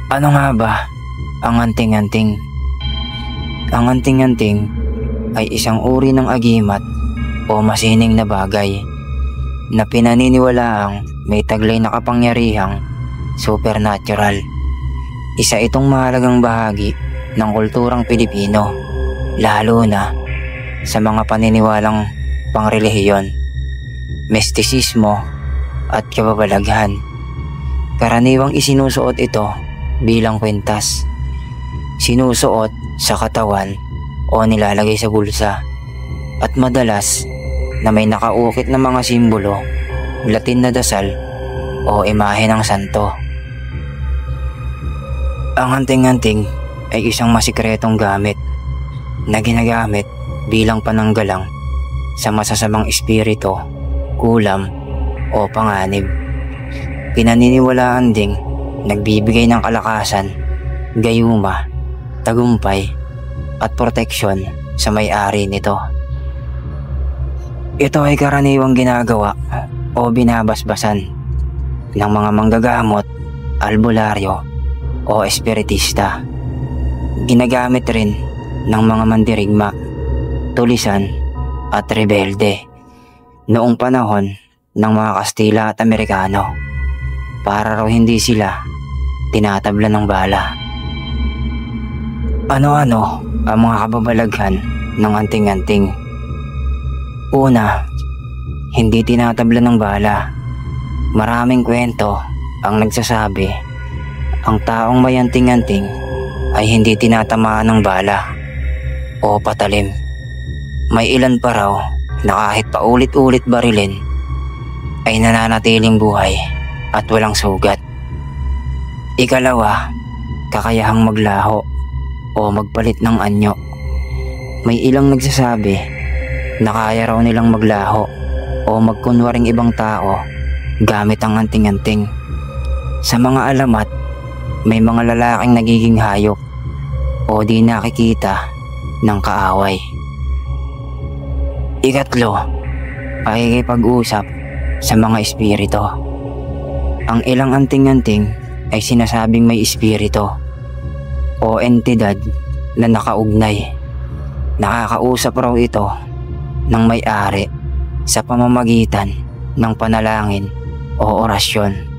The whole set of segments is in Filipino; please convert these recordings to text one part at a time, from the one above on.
Ano nga ba ang anting-anting? Ang anting-anting ay isang uri ng agimat o masining na bagay na pinaniniwalaang may taglay na kapangyarihang supernatural. Isa itong mahalagang bahagi ng kulturang Pilipino, lalo na sa mga paniniwalang pangrelihiyon, mistisismo at kababalaghan. Karaniwang isinusuot ito bilang kwintas. Sinusuot sa katawan o nilalagay sa bulsa, at madalas na may nakaukit na mga simbolo, Latin na dasal o imahe ng santo. Ang anting-anting ay isang masikretong gamit na ginagamit bilang pananggalang sa masasamang espiritu, kulam o panganib. Pinaniniwalaan ding nagbibigay ng kalakasan, gayuma, tagumpay at proteksyon sa may-ari nito. Ito ay karaniwang ginagawa o binabasbasan ng mga manggagamot, albularyo o espiritista. Ginagamit rin ng mga mandirigma, tulisan at rebelde noong panahon ng mga Kastila at Amerikano para raw hindi sila tinatabla ng bala. Ano-ano ang mga kababalaghan ng anting-anting? Una, hindi tinatabla ng bala. Maraming kwento ang nagsasabi ang taong may anting-anting ay hindi tinatamaan ng bala o patalim. May ilan pa raw na kahit paulit-ulit barilin ay nananatiling buhay at walang sugat. Ikalawa, kakayahang maglaho o magpalit ng anyo. May ilang nagsasabi na kaya raw nilang maglaho o magkunwaring ibang tao gamit ang anting-anting. Sa mga alamat, may mga lalaking nagiging hayop o di nakikita ng kaaway. Ikatlo, pakikipag-usap sa mga espiritu. Ang ilang anting-anting ay sinasabing may espiritu o entidad na nakaugnay. Nakakausap raw ito ng may-ari sa pamamagitan ng panalangin o orasyon.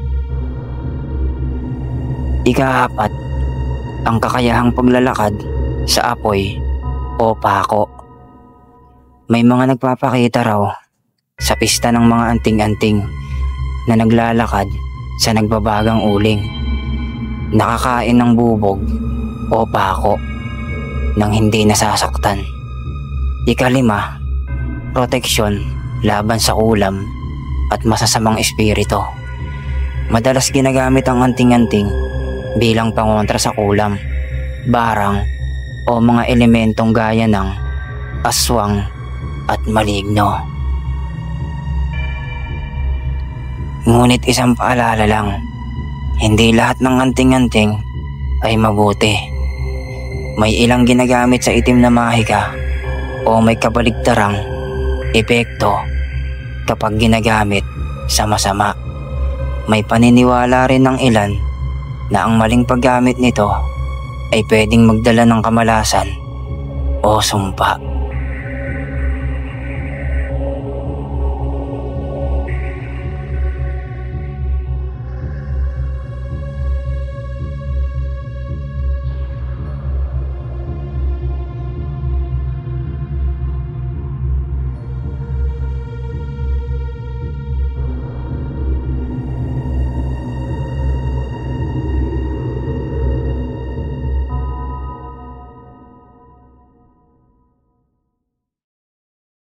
Ikaapat, ang kakayahang paglalakad sa apoy o pako. May mga nagpapakita raw sa pista ng mga anting-anting na naglalakad sa nagbabagang uling, nakakain ng bubog o pako nang hindi nasasaktan. Ikalima, proteksyon laban sa kulam at masasamang espiritu. Madalas ginagamit ang anting-anting bilang pangontra sa kulam, barang o mga elementong gaya ng aswang at maligno. Ngunit isang paalala lang, hindi lahat ng anting-anting ay mabuti. May ilang ginagamit sa itim na mahika o may kabaligtarang epekto kapag ginagamit sa masama. May paniniwala rin ng ilan na ang maling paggamit nito ay pwedeng magdala ng kamalasan o sumpa.